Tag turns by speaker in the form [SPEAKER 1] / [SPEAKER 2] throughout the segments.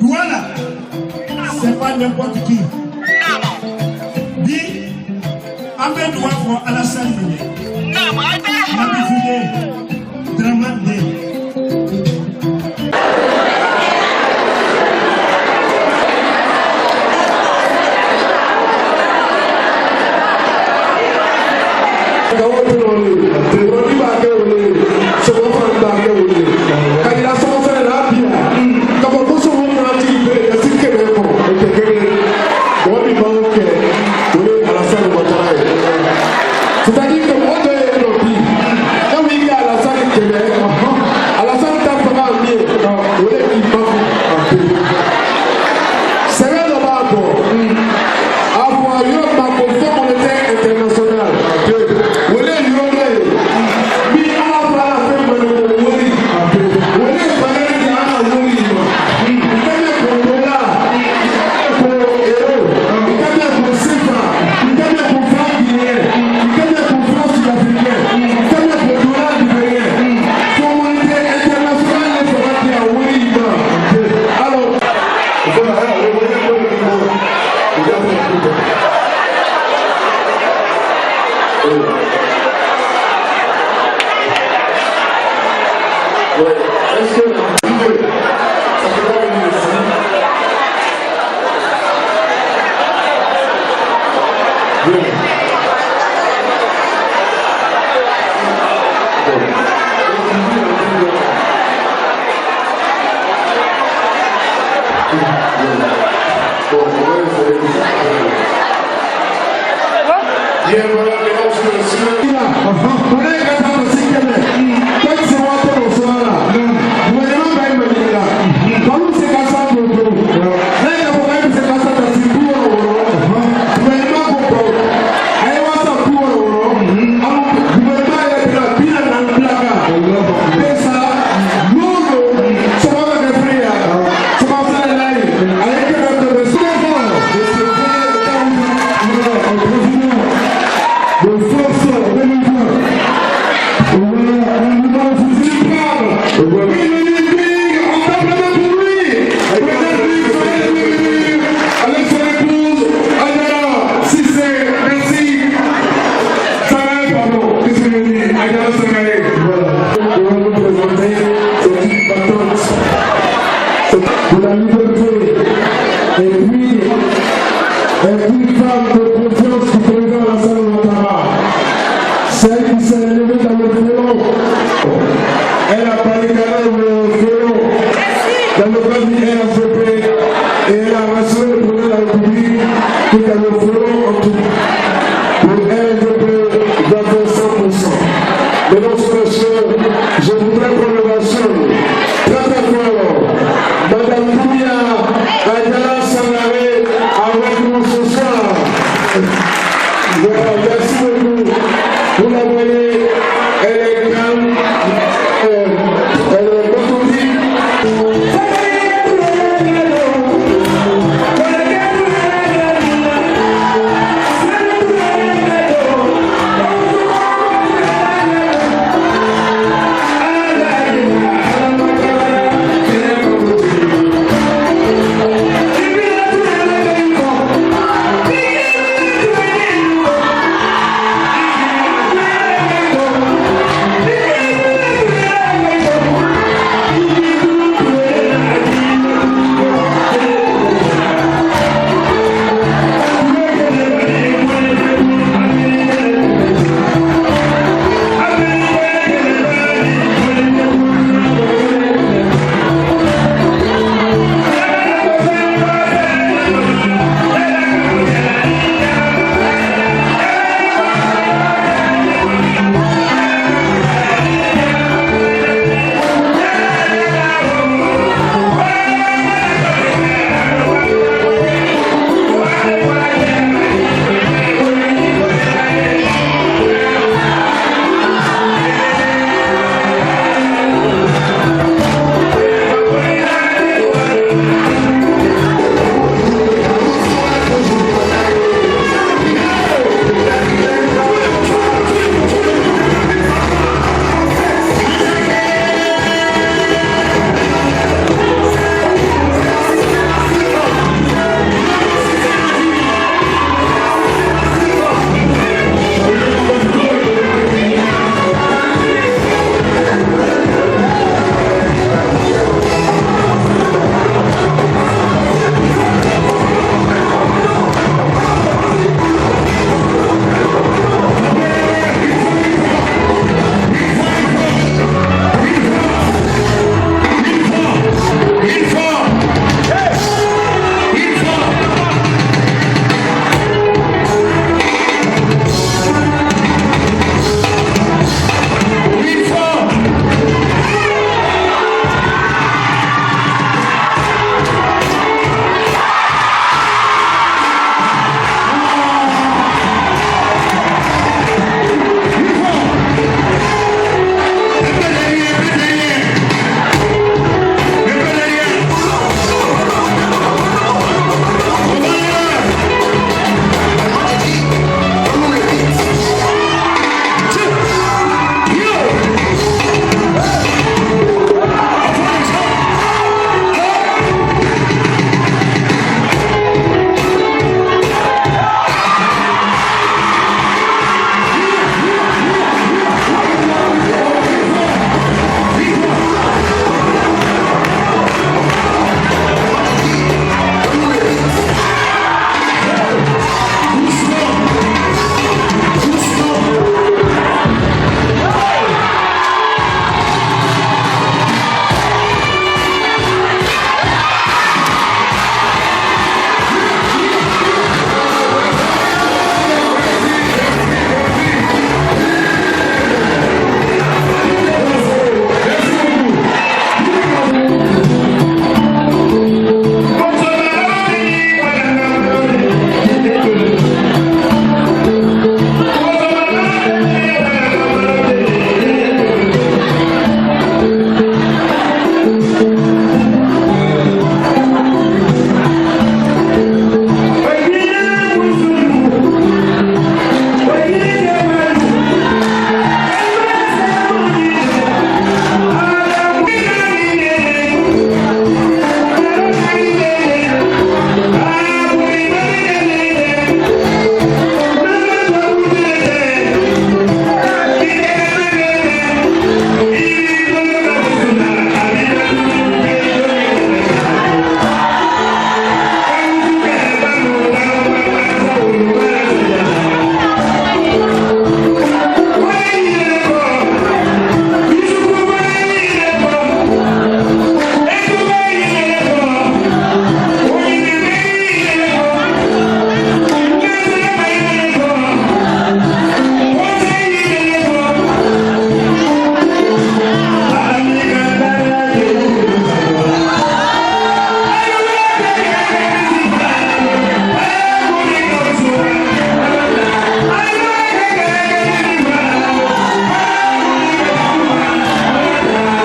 [SPEAKER 1] Douala, c'est pas n'importe qui. Dit, avec droit pour Alassane Mené. Mabifouye, Dramande.
[SPEAKER 2] C'est-à-dire que moi, quand il y a la salle de Québec, à la salle c'est vrai d'abord, avoir eu ma confiance monétaire internationale. Vous voulez
[SPEAKER 1] Voilà.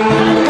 [SPEAKER 2] Voilà.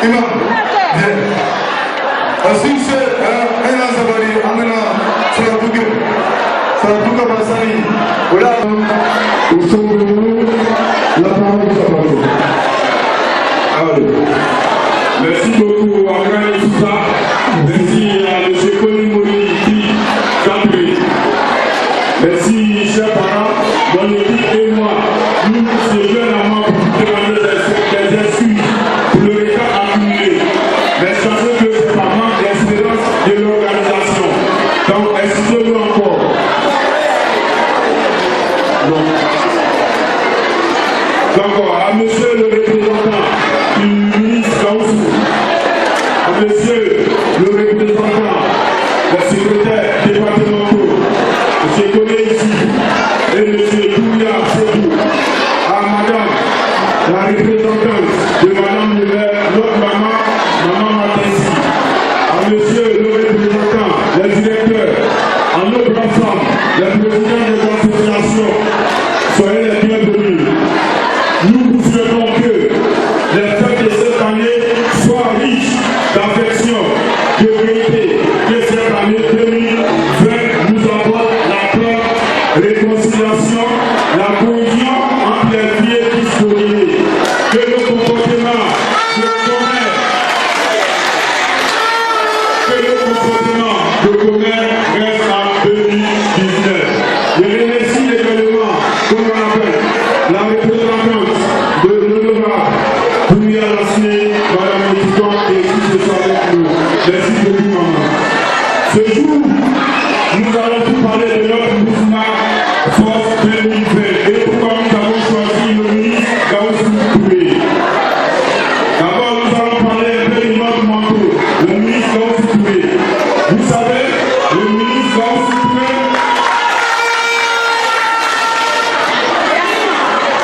[SPEAKER 2] Imam, bien. Ensuite, c'est un Zabari, Amena, Saratuka Bassani. Voilà, nous sommes venus, la parole de Zabari. Allez.
[SPEAKER 3] Merci beaucoup, Abraham Sousa. Merci à M. Kolimouri Capri. Merci, chers parents, mon équipe et moi. Nous nous jeunes amants pour demander des excuses pour le retard accumulé. Mais sachez que c'est par manque d'expérience de l'organisation. Donc, excusez-nous encore. Donc, à monsieur le représentant du ministre Gaoussou, à monsieur le représentant, le secrétaire départemental, monsieur Koné ici, et monsieur Douya Sédou, à madame la représentante de madame notre maman Matensi, à monsieur le représentant, le directeur, à nos grandes femmes, les présidents des associations, soyez les bienvenus. Nous vous souhaitons que les fêtes de cette année soient riches d'affection, de vérité, que cette année 2020 nous apporte la paix, réconciliation, la cohésion entre les filles disponibles, que le comportement de commerce reste en 2019. Je remercie également, comme on appelle, la représentante de l'honorable Douya Lassné, madame Médicon, et qui se soit avec nous. Merci beaucoup, maman. Ce jour, nous allons vous parler de notre mouvement Force 2020 et pourquoi nous avons choisi le ministre Gaoussou Touré. D'abord, nous allons parler un peu de notre manteau, le ministre Gaoussou Touré. Vous savez, le ministre Gaoussou Touré,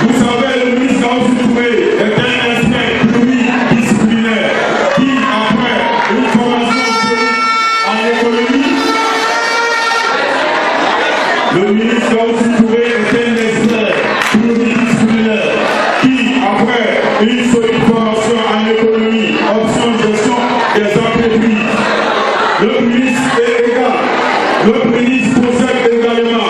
[SPEAKER 3] vous savez, le ministre Gaoussou Touré est un expert pluridisciplinaire qui, après une formation en économie, le ministre Gaoussou Touré est un expert pluridisciplinaire qui, après une solide formation en économie, option gestion des entreprises, le ministre possède également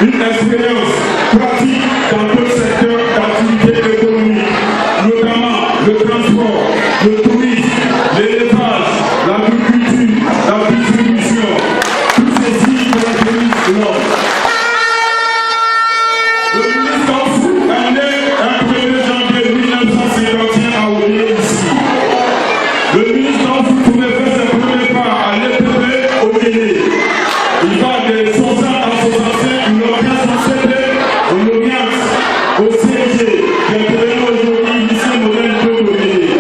[SPEAKER 3] une expérience pratique dans tout secteur d'activité économique, notamment le transport, le tourisme, l'élevage, l'agriculture, la distribution. Tout ceci caractérise l'homme. Le ministre Gaoussou est né un 1er janvier 1951 à Oyer ici. Le ministre Gaoussou pouvait faire ses premiers pas à l'EPP au Guinée. Il va de 60 à 65, il obtient son CD en audience au CG, qui est devenu aujourd'hui lycée moderne de Guinée.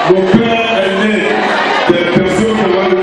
[SPEAKER 3] Mon père est né des personnes qui ont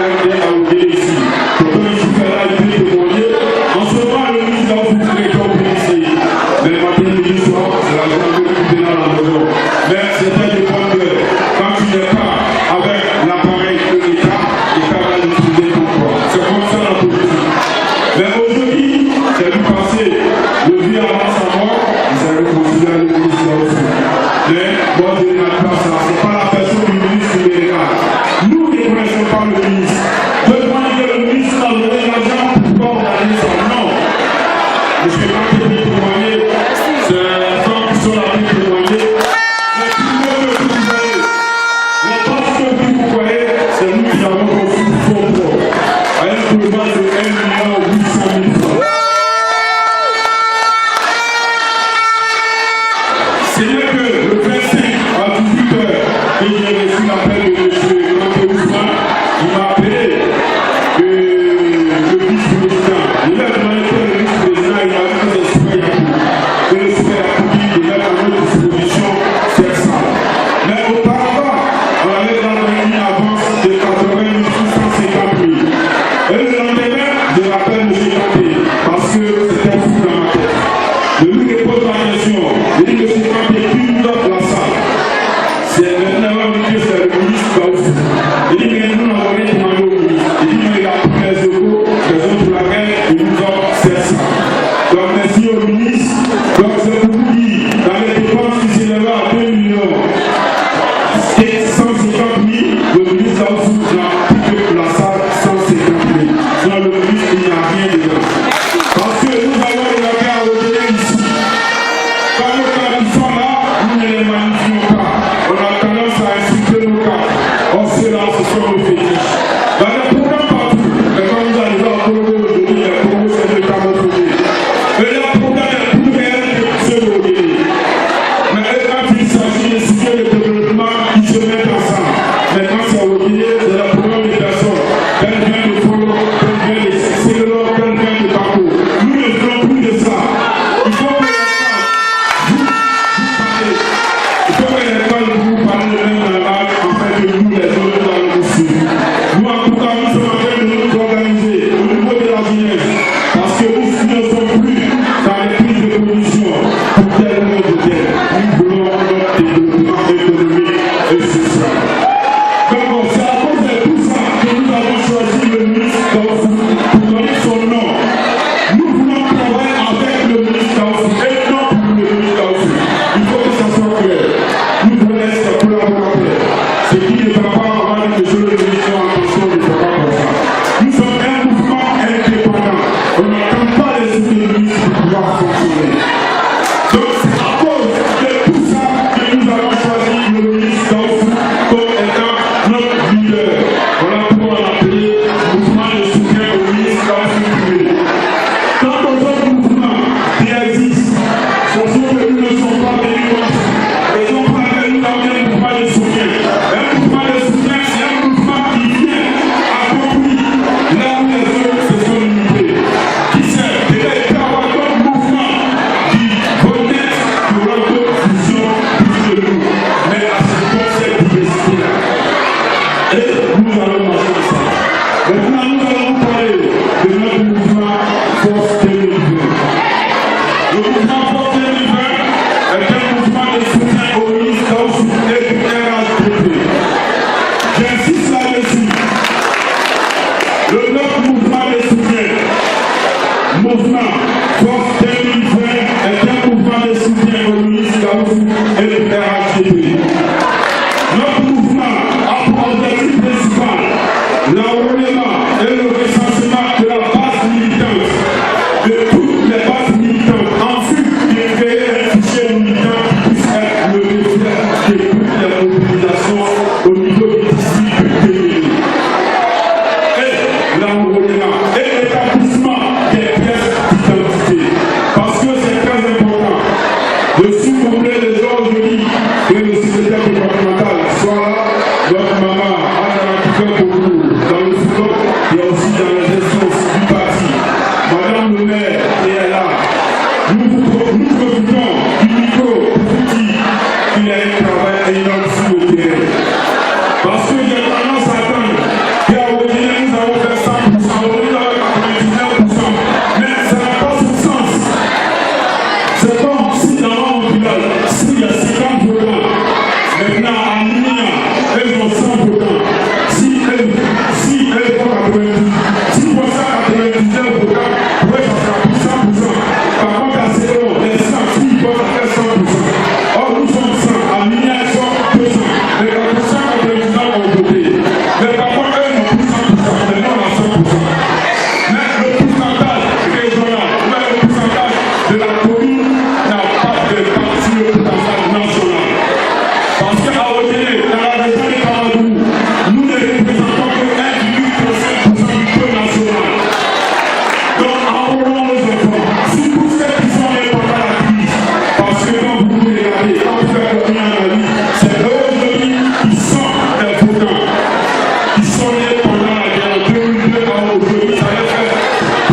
[SPEAKER 3] fonctionné pendant la guerre de 2002 à aujourd'hui, ça avait fait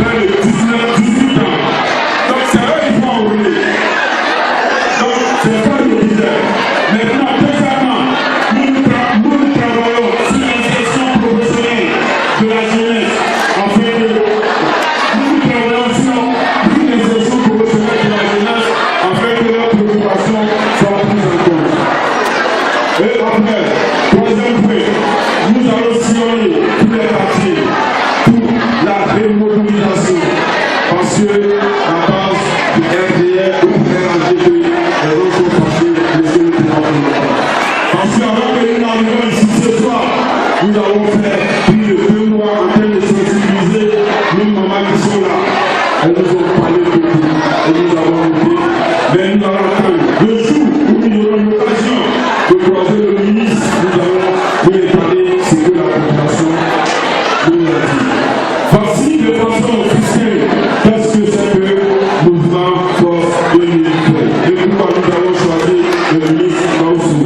[SPEAKER 3] près de 18 ans. Donc c'est eux qui vont enrouler. Donc c'est ça que je disais. Maintenant, deuxièmement, nous travaillons sur l'insertion professionnelle de la jeunesse afin de nous travaillons sur l'insertion professionnelle de la jeunesse afin que leurs préoccupations soient prises en compte. Et après, troisième point, nous allons sillonner tous les quartiers pour la démobilisation. Parce que la base du RDR ou du RAGP est encore passée le président. Parce qu'avant que nous n'arrivions ici ce soir, nous avons fait plus de 2 mois en train de sensibiliser nos mamans qui sont là. Elles nous ont parlé de tout et nous avons noté. Mais nous allons attendre le jour où nous aurons l'occasion de croiser le ministre. Nous allons lui étaler ce que la population nous a dit. Voici de façon officielle qu'est-ce que c'est que le mouvement force de l'unité. Et pourquoi nous avons choisi le ministre Maoussou.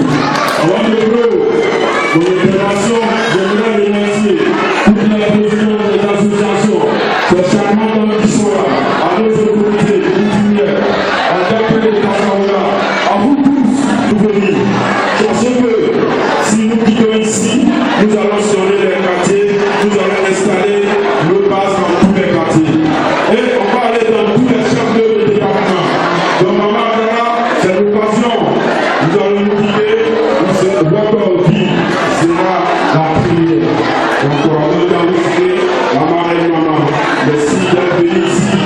[SPEAKER 3] Avant de mon intervention, j'aimerais remercier toutes les présidents des associations, ces charmants hommes qui sont là, à nos autorités coutumières, à Dapé de Kassaoula, à vous tous de venir. Sachez que si nous quittons ici, nous allons sillonner les quartiers, nous allons installer nos bases dans tous les quartiers. Et on va aller dans tous les chefs de département. Donc, Maman Adara, c'est l'occasion. Nous allons nous quitter. Votre vie sera la prière. Donc, on va nous citer Maman et Maman. Merci d'être venus ici.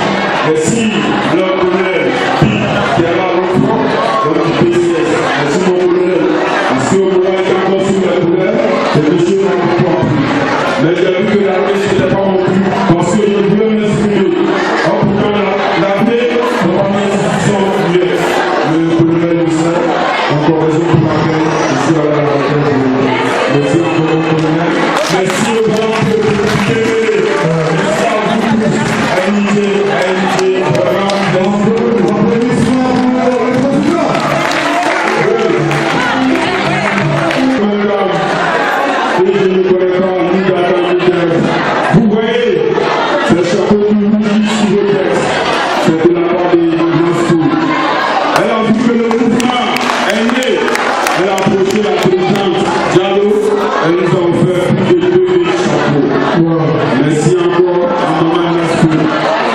[SPEAKER 3] Merci à leur colonel qui est là à l'enfant, notre PCS. Merci mon colonel. Parce que vous êtes encore sous la couleur, c'est monsieur l'enfant. Mais j'ai vu que l'armée n'était pas non plus. Parce que je voulais m'exprimer. En pourtant l'armée, on va mettre institution populaire. Le colonel le sait. Encore raison pour laquelle je suis à la retraite. Merci encore mon colonel. Merci aux gens qui ont été. Merci à vous tous. ANG, vraiment, merci. Et je ne connais pas ni Dakar ni Genève. Vous voyez, ce chapeau qui rouge sur le texte, c'est de la part des Moscou. Elle a vu que le mouvement est né. Elle a approché la présidente Diallo. Elle nous a offert plus de 2000 chapeaux. Merci encore à Maman Moscou.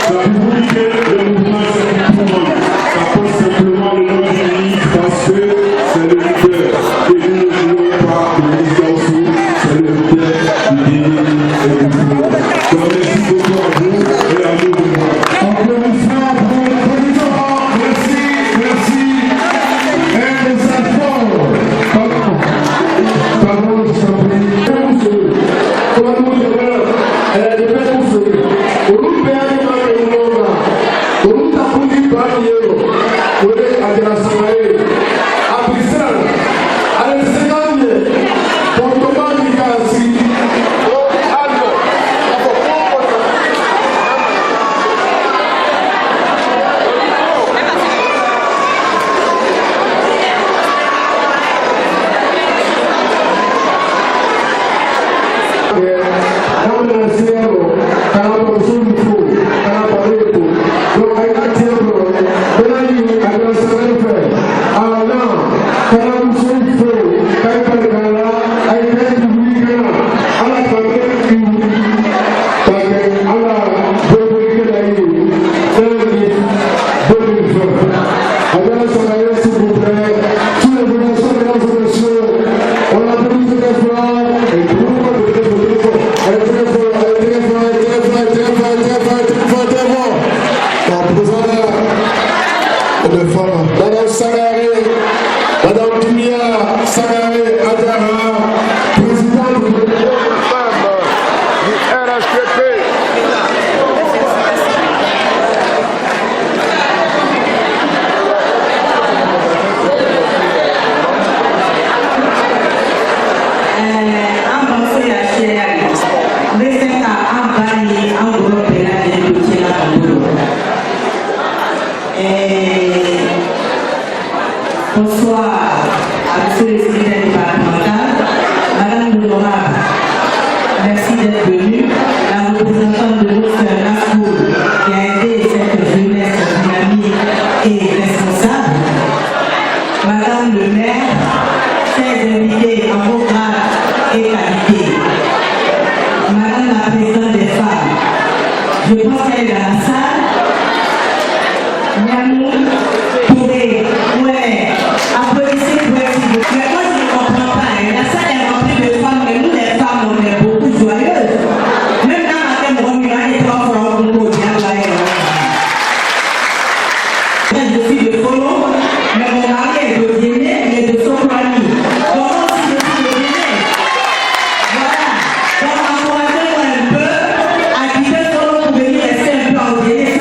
[SPEAKER 3] Ça vous dit que le mouvement c'est pour moi. Ça porte simplement le nom du ministre parce que c'est le leader. Et nous ne voulons pas le ministre Moscou. C'est le leader du DI et du pouvoir. Donc merci beaucoup à vous et à nous.
[SPEAKER 2] Applaudissements pour le président. Merci, merci. Et les enfants. Pardon, je t'en prie. Madame Sangaré, Madame Dumia Sangaré Adara, présidente du RHPP.
[SPEAKER 4] Bonsoir à monsieur le secrétaire départemental, madame l'honorable Merci d'être venu. La représentante de notre Nafour qui a aidé cette jeunesse dynamique et responsable. Madame le maire, chers invités en vos grades et qualités. Madame la présidente des femmes, je pense qu'elle est dans la salle. Nyamou, Touré, ouais, applaudissez pour elle s'il vous plaît. Mais moi je ne comprends pas, la salle est remplie de femmes, mais nous les femmes on est beaucoup joyeuses. Même dans ma thème, on y a des trois fois on peut bien bailler. Je suis de Colombe, mais mon mari est de Guinée, il est de Soprani. Donc aussi je suis de Guinée. Voilà. Donc encouragez-moi un peu à quitter Colombe pour venir rester un peu en Guinée.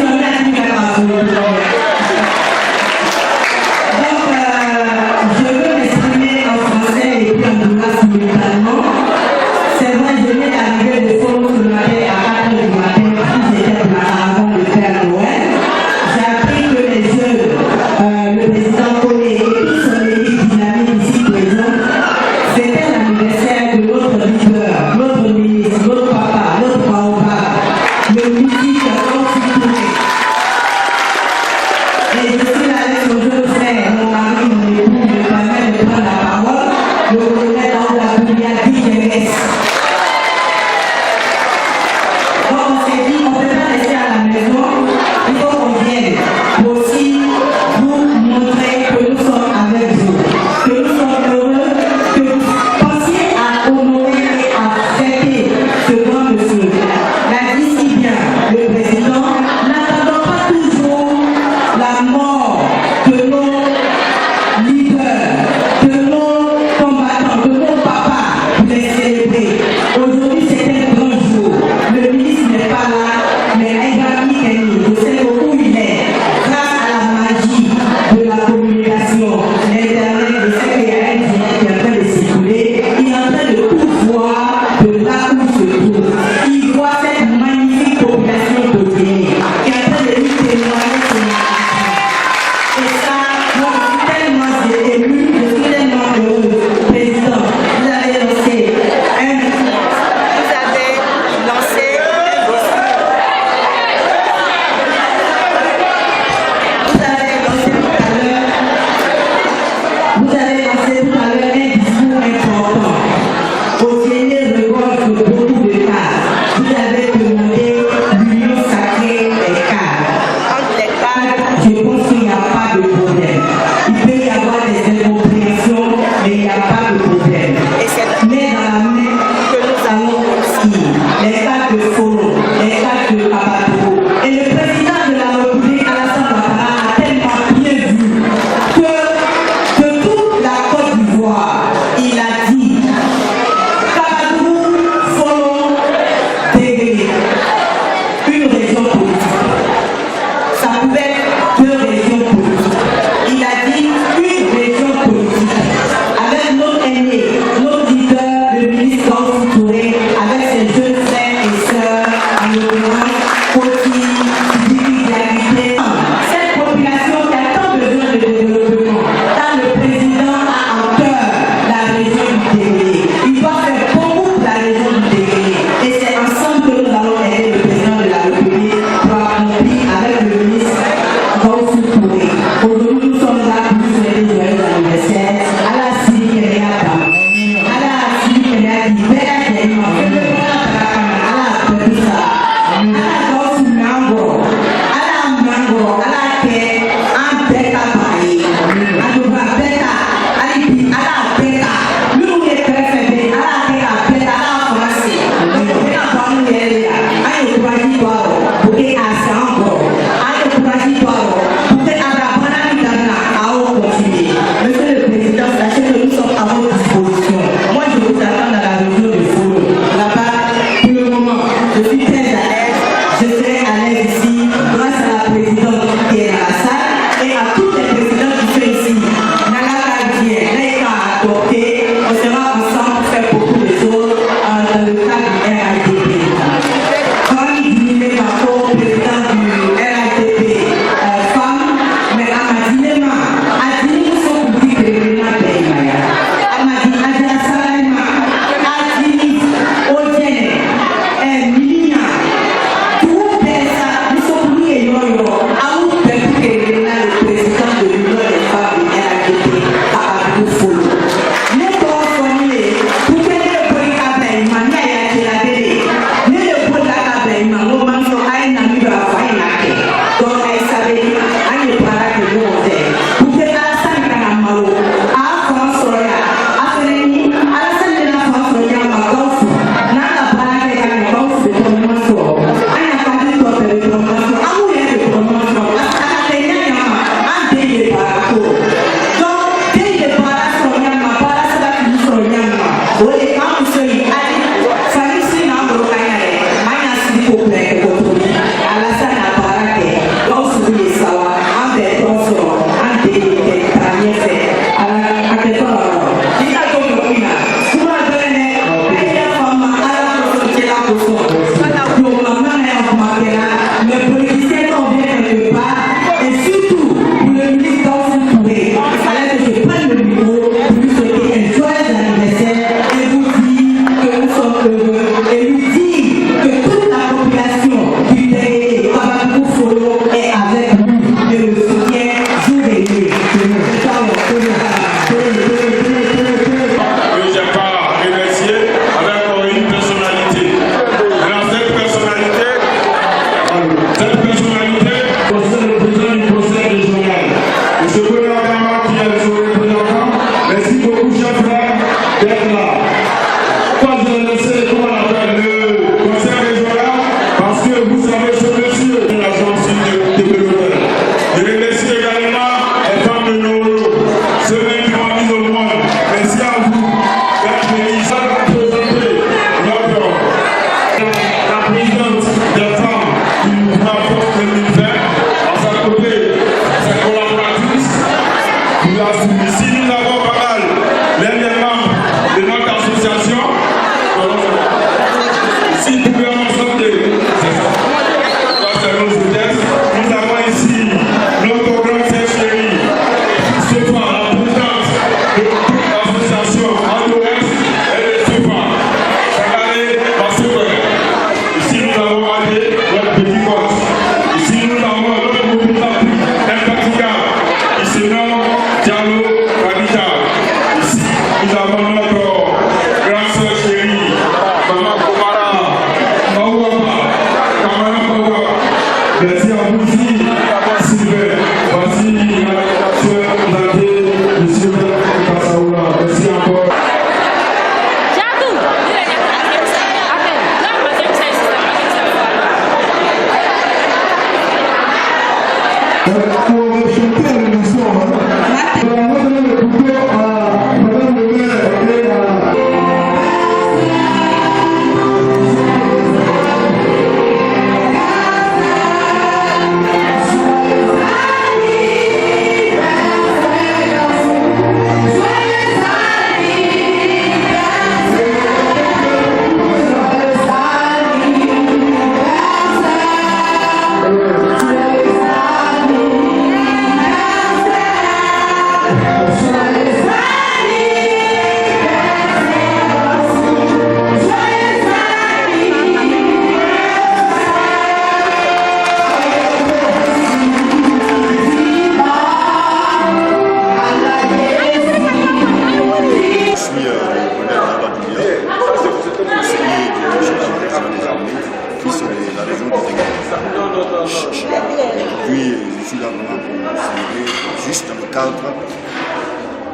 [SPEAKER 5] Aujourd'hui, je suis là vraiment pour célébrer juste dans le cadre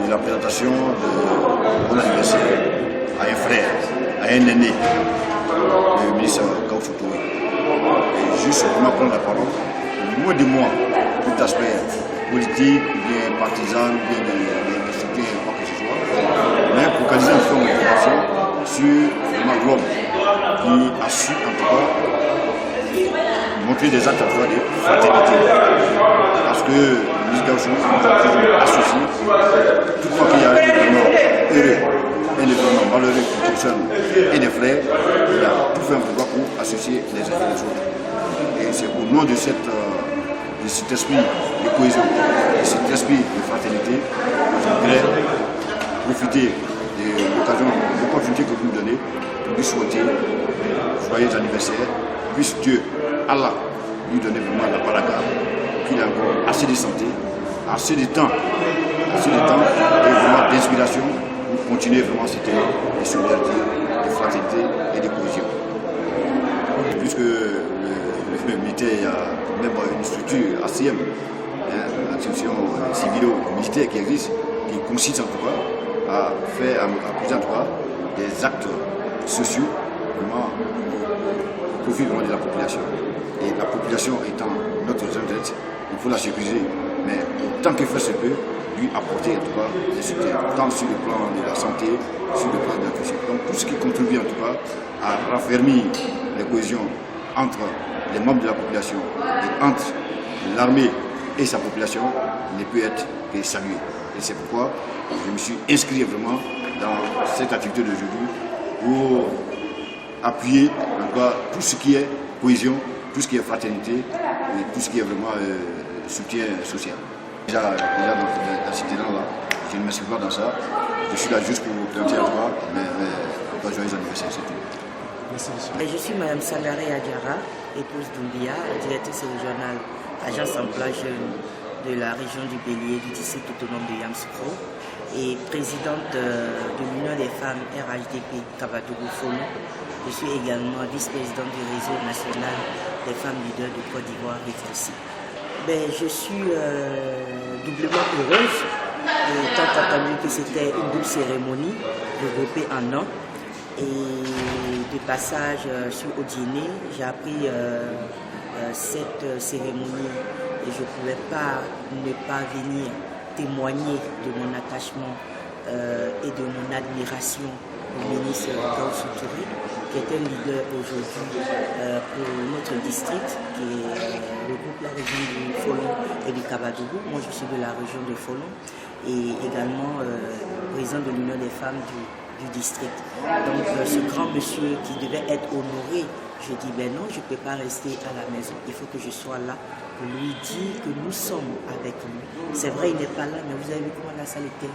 [SPEAKER 5] de la présentation de mon anniversaire à un frère, à un aîné, le ministre Gaucho Touré. Et juste vraiment prendre la parole, loin de moi, tout aspect politique, bien partisan, bien de soutien, quoi que ce soit, mais pour focaliser une forme d'information sur vraiment l'homme qui a su en tout cas montrer des actes à de fraternité. Parce que le ministre Gaucho nous a toujours associés. Tout fois qu'il y a un événement heureux, un événement malheureux qui concerne et des frères, il a tout fait un pouvoir pour associer les uns et les autres. Et c'est au nom de cet esprit de cohésion, de cet esprit de fraternité, que je voudrais profiter de l'opportunité que vous nous donnez pour lui souhaiter joyeux anniversaire. Puisse Dieu, Allah, lui donner vraiment la baraka, qu'il ait encore assez de santé, assez de temps et vraiment d'inspiration pour continuer vraiment cette ère de solidarité, de fraternité et de cohésion. Puisque le militaire, il y a même une structure ACM, l'institution civilo-militaire qui existe, qui consiste en tout cas à faire, à poser en tout cas des actes sociaux vraiment au profit vraiment de la population. Et la population étant notre zone d'aide, il faut la sécuriser, mais autant que faire se peut, lui apporter en tout cas des soutiens, tant sur le plan de la santé, sur le plan de la culture. Donc tout ce qui contribue en tout cas à raffermir les cohésions entre les membres de la population et entre l'armée et sa population ne peut être que salué. Et c'est pourquoi je me suis inscrit vraiment dans cette activité d'aujourd'hui pour appuyer en tout cas tout ce qui est cohésion, tout ce qui est fraternité et tout ce qui est vraiment soutien social. Déjà dans cet élan-là, je ne me suis pas dans ça. Je suis là juste pour planter à toi, mais joyeux anniversaire, c'est tout.
[SPEAKER 6] Je suis Mme Salaré Adiara, épouse d'Oumbia, directrice régionale agence emploi jeune de la région du Bélier, du district autonome de Yamsoukro et présidente de l'Union des femmes RHDP Kabadougou-Folon. Je suis également vice-présidente du réseau national des femmes leaders de Côte d'Ivoire rétrécie. Je suis doublement heureuse, étant entendu que c'était une double cérémonie regroupée en un. Et de passage sur Odiéné, j'ai appris cette cérémonie et je ne pouvais pas ne pas venir témoigner de mon attachement et de mon admiration au ministre Gaucho Touré, qui est un leader aujourd'hui pour notre district, qui regroupe la région du Folon et du Kabadougou. Moi, je suis de la région de Folon et également président de l'Union des femmes du district. Donc ce grand monsieur qui devait être honoré, je dis non, je ne peux pas rester à la maison, il faut que je sois là pour lui dire que nous sommes avec lui. C'est vrai, il n'est pas là, mais vous avez vu comment la salle était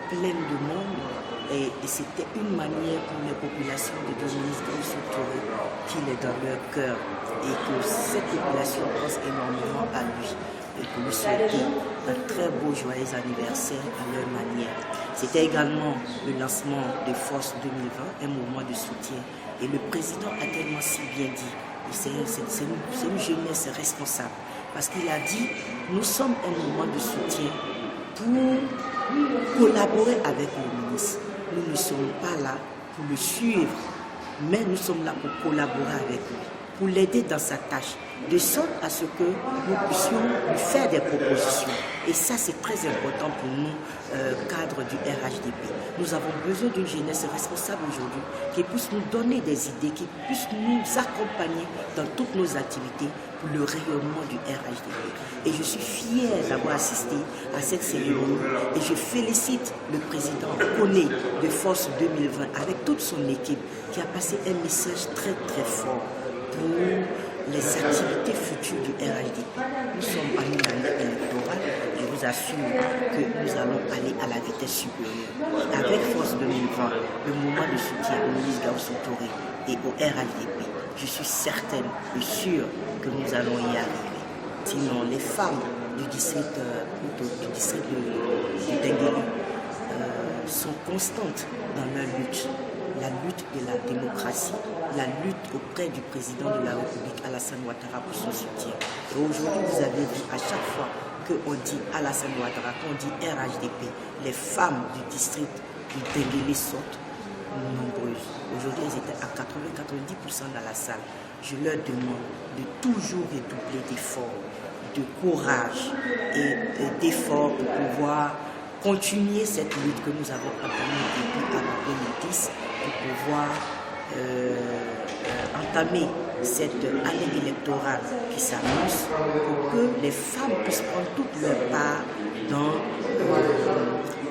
[SPEAKER 6] pleine de monde et c'était une manière pour les populations de dire au ministre Gaucho Touré qu'il est dans leur cœur et que cette population pense énormément à lui et pour lui souhaiter un très beau joyeux anniversaire à leur manière. C'était également le lancement de Force 2020, un mouvement de soutien. Et le président a tellement si bien dit, c'est une jeunesse responsable, parce qu'il a dit, nous sommes un mouvement de soutien pour collaborer avec le ministre. Nous ne sommes pas là pour le suivre, mais nous sommes là pour collaborer avec lui. pour l'aider dans sa tâche, de sorte à ce que nous puissions lui faire des propositions. Et ça, c'est très important pour nous, cadres du RHDP. Nous avons besoin d'une jeunesse responsable aujourd'hui qui puisse nous donner des idées, qui puisse nous accompagner dans toutes nos activités pour le rayonnement du RHDP. Et je suis fière d'avoir assisté à cette cérémonie et je félicite le président Koné de Force 2020 avec toute son équipe qui a passé un message très très fort pour les activités futures du RHDP. Nous sommes en une année électorale. Je vous assure que nous allons aller à la vitesse supérieure. Et avec Force 2020, le mouvement de soutien au ministre Gaussou Touré et au RHDP, je suis certaine et sûre que nous allons y arriver. Sinon, les femmes du district de Dengueli sont constantes dans leur lutte. La lutte de la démocratie, la lutte auprès du président de la République, Alassane Ouattara, pour son soutien. Et aujourd'hui, vous avez vu à chaque fois qu'on dit Alassane Ouattara, qu'on dit RHDP, les femmes du district du Dengueli sortent nombreuses. Aujourd'hui, elles étaient à 80-90% dans la salle. Je leur demande de toujours redoubler d'efforts, de courage et d'efforts pour pouvoir continuer cette lutte que nous avons entamée depuis à peu près le 10 pour pouvoir entamer cette année électorale qui s'annonce pour que les femmes puissent prendre toute leur part dans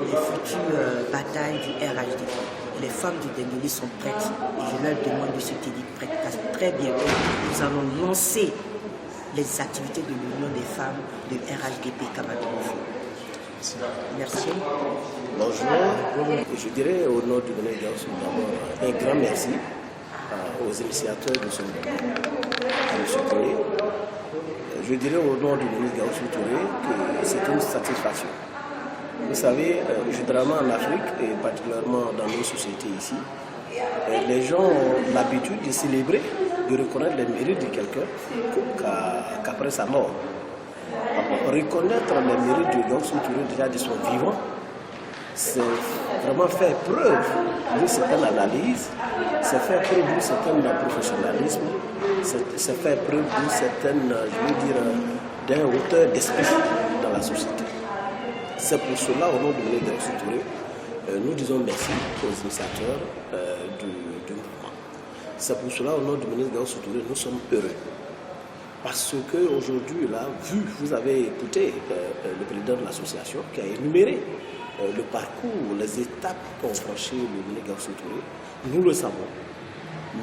[SPEAKER 6] les futures batailles du RHDP. Les femmes du Dengueli sont prêtes et je leur demande de se tenir prêtes parce que très bientôt nous allons lancer les activités de l'Union des femmes de RHDP Kabadoufo. Merci.
[SPEAKER 7] Bonjour. Je dirais au nom du ministre Gaussou d'abord un grand merci aux initiateurs de ce mouvement, M. Touré. Je dirais au nom du ministre Gaussou Touré que c'est une satisfaction. Vous savez, généralement en Afrique et particulièrement dans nos sociétés ici, les gens ont l'habitude de célébrer, de reconnaître les mérites de quelqu'un qu'après sa mort. Reconnaître les mérites de Gaussou Touré déjà de son vivant, c'est vraiment faire preuve d'une certaine analyse, c'est faire preuve d'un certain professionnalisme, c'est faire preuve d'une certaine, je veux dire, d'un hauteur d'esprit dans la société. C'est pour cela, au nom du ministre Gaussou Touré, nous disons merci aux initiateurs du mouvement. C'est pour cela, au nom du ministre Gaussou Touré, nous sommes heureux. Parce qu'aujourd'hui, là, vous avez écouté le président de l'association qui a énuméré le parcours, les étapes qu'ont franchi le ministre Gaussou Touré. Nous le savons.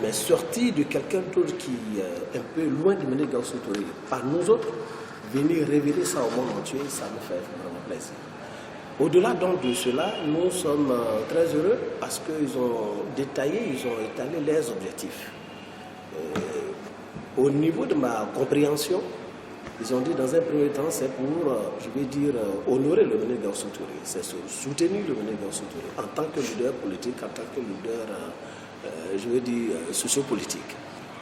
[SPEAKER 7] Mais sorti de quelqu'un d'autre qui est un peu loin du ministre Gaussou Touré, par nous autres, venir révéler ça au monde entier, ça nous fait vraiment plaisir. Au-delà donc de cela, nous sommes très heureux parce qu'ils ont détaillé, ils ont étalé leurs objectifs. Au niveau de ma compréhension, ils ont dit dans un premier temps, c'est pour, je vais dire, honorer le ministre Gaussou Touré, c'est soutenir le ministre Gaussou Touré en tant que leader politique, en tant que leader, je vais dire, sociopolitique.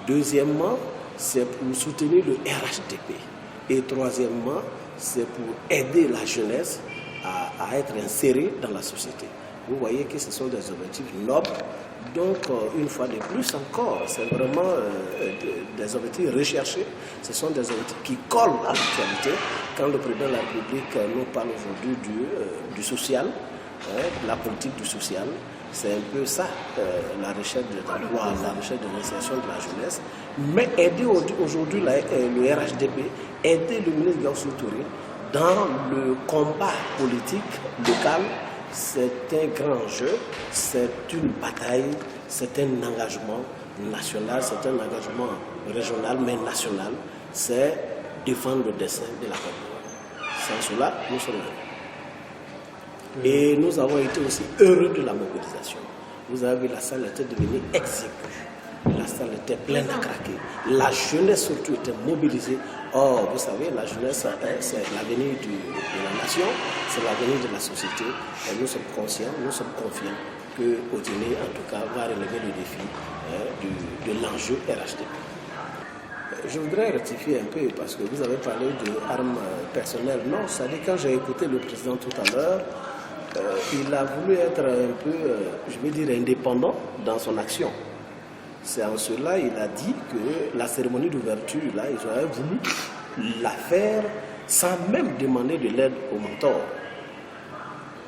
[SPEAKER 7] Deuxièmement, c'est pour soutenir le RHDP. Et troisièmement, c'est pour aider la jeunesse à être insérée dans la société. Vous voyez que ce sont des objectifs nobles. Donc, une fois de plus encore, c'est vraiment des objectifs recherchés. Ce sont des objectifs qui collent à l'actualité. Quand le président de la République nous parle aujourd'hui du social, de la politique du social, c'est un peu ça, la recherche de l'emploi, la recherche de l'insertion de la jeunesse. Mais aider aujourd'hui le RHDP, aider le ministre Gaussou Touré dans le combat politique local, c'est un grand enjeu, c'est une bataille, c'est un engagement national, c'est un engagement régional, mais national. C'est défendre le destin de la Côte. Sans cela, nous sommes là. Et nous avons été aussi heureux de la mobilisation. Vous avez vu, la salle était devenue exiguë. La salle était pleine à craquer. La jeunesse surtout était mobilisée. Or, vous savez, la jeunesse, c'est l'avenir de la nation, c'est l'avenir de la société. Et nous sommes conscients, nous sommes confiants que Odile, en tout cas, va relever le défi de l'enjeu RHDP. Je voudrais rectifier un peu parce que vous avez parlé d'armes personnelles. Non, ça dit quand j'ai écouté le président tout à l'heure, il a voulu être un peu, je vais dire, indépendant dans son action. C'est en cela il a dit que la cérémonie d'ouverture, là, ils auraient voulu la faire sans même demander de l'aide aux mentors.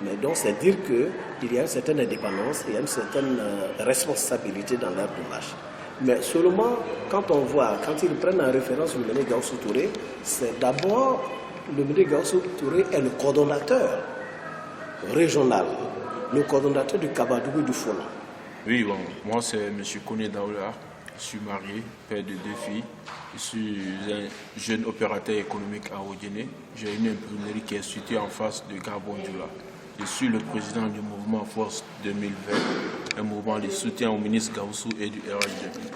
[SPEAKER 7] Mais donc c'est dire qu'il y a une certaine indépendance, il y a une certaine responsabilité dans leur démarche. Mais seulement quand on voit, quand ils prennent en référence le Méné Gaussou Touré, c'est d'abord le Méné Gaussou Touré est le coordonnateur régional, le coordonnateur du Kabadougou et du Folan.
[SPEAKER 8] Oui, bon, moi c'est M. Koné Daoula, je suis marié, père de 2 filles, je suis un jeune opérateur économique à Odjene. J'ai une imprimerie qui est située en face de Garbondjoula. Je suis le président du mouvement Force 2020, un mouvement de soutien au ministre Gaussou et du RHDP.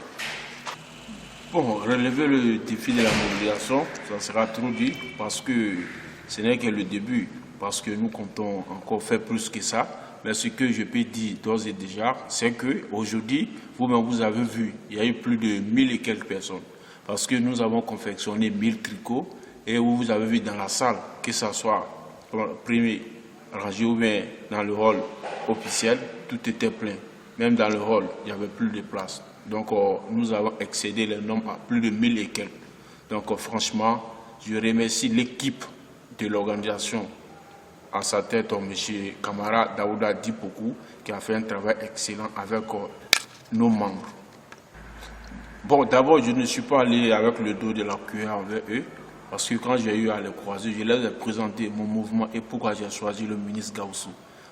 [SPEAKER 8] Bon, relever le défi de la mobilisation, ça sera trop dur parce que ce n'est que le début, parce que nous comptons encore faire plus que ça. Mais ce que je peux dire d'ores et déjà, c'est qu'aujourd'hui, vous-même vous avez vu, il y a eu plus de 1000 et quelques personnes. Parce que nous avons confectionné 1000 tricots et vous avez vu dans la salle, que ce soit premier rangé ou bien dans le hall officiel, tout était plein. Même dans le hall, il n'y avait plus de place. Donc nous avons excédé le nombre à plus de 1000 et quelques. Donc franchement, je remercie l'équipe de l'organisation, à sa tête, M. Kamara Daouda Dipoku, qui a fait un travail excellent avec nos membres. Bon, d'abord, je ne suis pas allé avec le dos de la cuillère envers eux, parce que quand j'ai eu à les croiser, je leur ai présenté mon mouvement et pourquoi j'ai choisi le ministre Gaussou.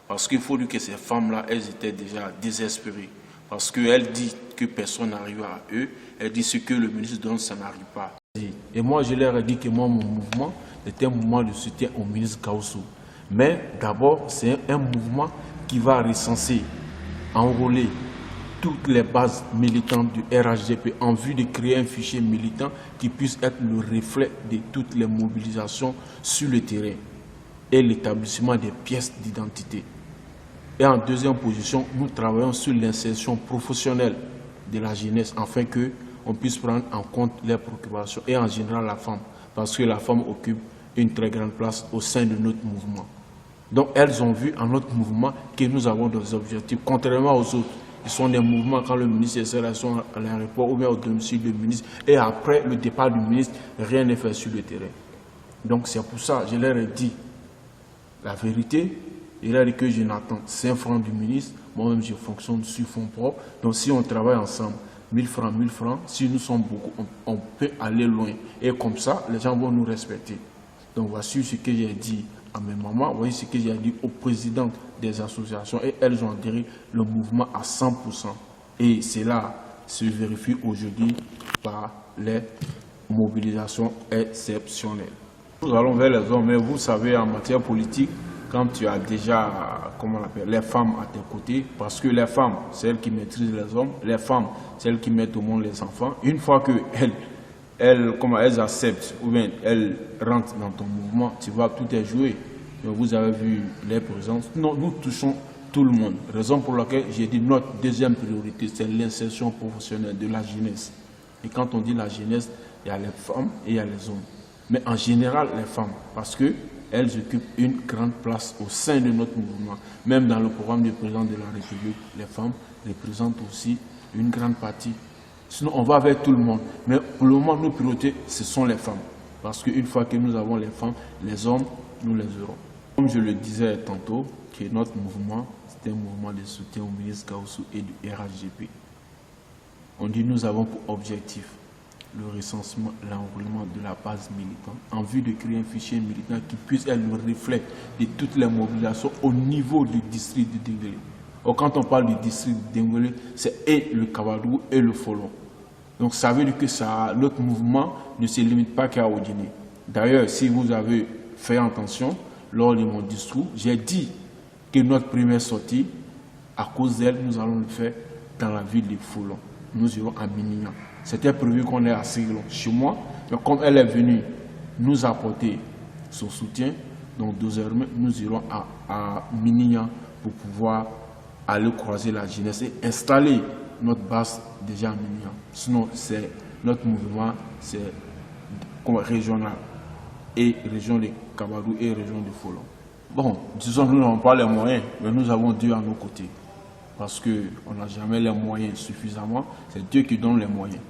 [SPEAKER 8] Parce qu'il faut dire que ces femmes-là, elles étaient déjà désespérées. Parce qu'elles disent que personne n'arrive à eux, elles disent ce que le ministre donne, ça n'arrive pas. Et moi, je leur ai dit que moi, mon mouvement était un mouvement de soutien au ministre Gaussou. Mais d'abord, c'est un mouvement qui va recenser, enrôler toutes les bases militantes du RHDP en vue de créer un fichier militant qui puisse être le reflet de toutes les mobilisations sur le terrain et l'établissement des pièces d'identité. Et en deuxième position, nous travaillons sur l'insertion professionnelle de la jeunesse afin qu'on puisse prendre en compte leurs préoccupations et en général la femme, parce que la femme occupe une très grande place au sein de notre mouvement. Donc elles ont vu en notre mouvement que nous avons des objectifs, contrairement aux autres. Ils sont des mouvements quand le ministre est à l'aéroport ou bien au domicile du ministre et après le départ du ministre, rien n'est fait sur le terrain. Donc c'est pour ça que je leur ai dit la vérité. Il a dit que je n'attends 5 francs du ministre, moi-même je fonctionne sur fonds propres. Donc si on travaille ensemble, 1000 francs, si nous sommes beaucoup, on peut aller loin. Et comme ça, les gens vont nous respecter. Donc voici ce que j'ai dit à mes mamans, voici ce que j'ai dit aux présidents des associations et elles ont adhéré le mouvement à 100%. Et cela se vérifie aujourd'hui par les mobilisations exceptionnelles. Nous allons vers les hommes, mais vous savez, en matière politique, quand tu as déjà, comment on appelle, les femmes à tes côtés, parce que les femmes, c'est elles qui maîtrisent les hommes, les femmes, c'est elles qui mettent au monde les enfants. Une fois qu'elles acceptent ou bien elles rentrent dans ton mouvement, tu vois, tout est joué. Vous avez vu les présences. Non, nous touchons tout le monde. Raison pour laquelle j'ai dit notre deuxième priorité, c'est l'insertion professionnelle de la jeunesse. Et quand on dit la jeunesse, il y a les femmes et il y a les hommes. Mais en général, les femmes, parce qu'elles occupent une grande place au sein de notre mouvement. Même dans le programme du président de la République, les femmes représentent aussi une grande partie. Sinon, on va vers tout le monde. Mais pour le moment, nos priorités, ce sont les femmes. Parce qu'une fois que nous avons les femmes, les hommes, nous les aurons. Comme je le disais tantôt, que notre mouvement, c'est un mouvement de soutien au ministre Gaussou et du RHDP. On dit que nous avons pour objectif le recensement, l'enrôlement de la base militante en vue de créer un fichier militant qui puisse être le reflet de toutes les mobilisations au niveau du district de Dengele. Or, quand on parle du district de Dengele, c'est et le Kabadougou et le Folon. Donc ça veut dire que notre mouvement ne se limite pas qu'à Odjene. D'ailleurs, si vous avez fait attention, lors de mon discours, j'ai dit que notre première sortie, à cause d'elle, nous allons le faire dans la ville de Folon. Nous irons à Minignan. C'était prévu qu'on ait à Siglon chez moi, mais comme elle est venue nous apporter son soutien, donc désormais nous irons à Minignan pour pouvoir aller croiser la jeunesse et installer notre base déjà à Minignan. Sinon, notre mouvement, c'est régional et région de Kabadougou et région de Folon. Bon, disons, nous n'avons pas les moyens, mais nous avons Dieu à nos côtés. parce qu'on n'a jamais les moyens suffisamment. C'est Dieu qui donne les moyens.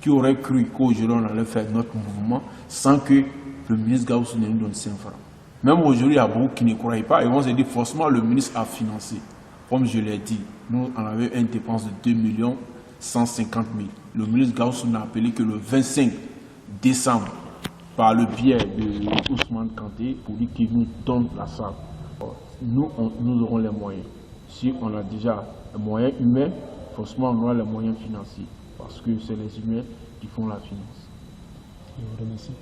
[SPEAKER 8] Qui aurait cru qu'aujourd'hui on allait faire notre mouvement sans que le ministre Gaussou ne nous donne 5 francs. Même aujourd'hui, il y a beaucoup qui ne croyaient pas et on s'est dit forcément le ministre a financé. Comme je l'ai dit, nous on avait une dépense de 2 150 000. Le ministre Gaussou n'a appelé que le 25 décembre par le biais de Ousmane Kanté pour dire qu'il nous donne la salle. Nous aurons les moyens. Si on a déjà les moyens humains, forcément on aura les moyens financiers. Parce que c'est les humains qui font la finance.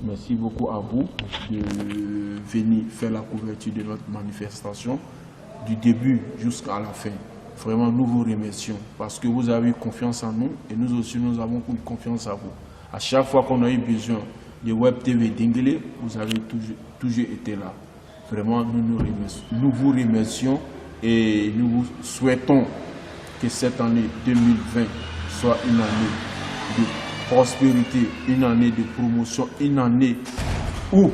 [SPEAKER 8] Merci beaucoup à vous de venir faire la couverture de notre manifestation, du début jusqu'à la fin. Vraiment, nous vous remercions parce que vous avez eu confiance en nous et nous aussi, nous avons eu confiance à vous. À chaque fois qu'on a eu besoin de Web TV Denguélé, vous avez toujours été là. Vraiment, nous vous remercions et nous vous souhaitons que cette année 2020 soit une année de prospérité, une année de promotion, une année où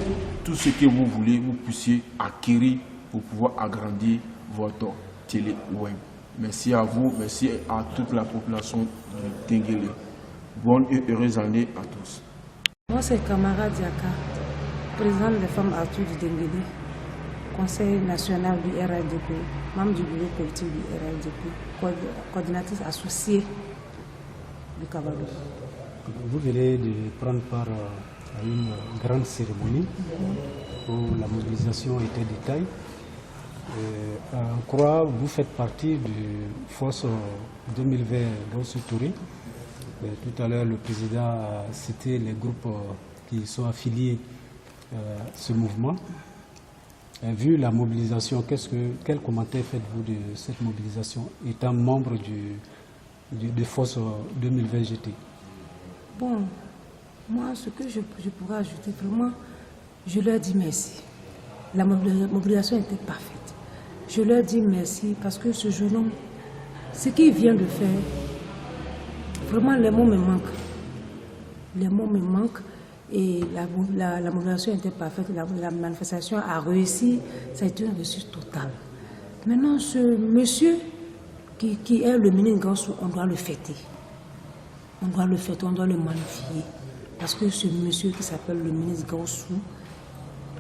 [SPEAKER 8] tout ce que vous voulez, vous puissiez acquérir pour pouvoir agrandir votre télé-web. Merci à vous, merci à toute la population de Denguélé. Bonne et heureuse année à tous.
[SPEAKER 9] Moi, c'est Kamara Diaka, présidente des femmes Arthur du Denguélé, conseil national du RADP, membre du bureau politique du RADP, coordinatrice associée du Cabalou.
[SPEAKER 10] Vous venez de prendre part à une grande cérémonie où la mobilisation était de taille. En croix, vous faites partie du Force 2020 Gaussou Touré. Tout à l'heure, le président a cité les groupes qui sont affiliés à ce mouvement. Vu la mobilisation, quel commentaire faites-vous de cette mobilisation étant membre de Force 2020 GT?
[SPEAKER 9] Bon, moi, ce que je pourrais ajouter, vraiment, je leur dis merci. La mobilisation était parfaite. Je leur dis merci parce que ce jeune homme, ce qu'il vient de faire, vraiment les mots me manquent. Les mots me manquent et la mobilisation était parfaite. La manifestation a réussi, ça a été une réussite totale. Maintenant, ce monsieur qui est le ministre Gaussou, on doit le fêter. On doit le fêter, on doit le magnifier. Parce que ce monsieur qui s'appelle le ministre Gaussou,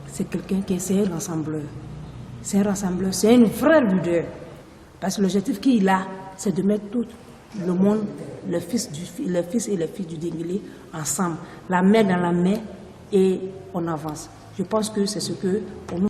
[SPEAKER 9] c'est quelqu'un qui est un rassembleur. C'est un rassembleur, c'est une vraie leader. Parce que l'objectif qu'il a, c'est de mettre tout le monde, les fils et les filles du Denguélé ensemble, la main dans la main, et on avance. Je pense que c'est ce que pour nous.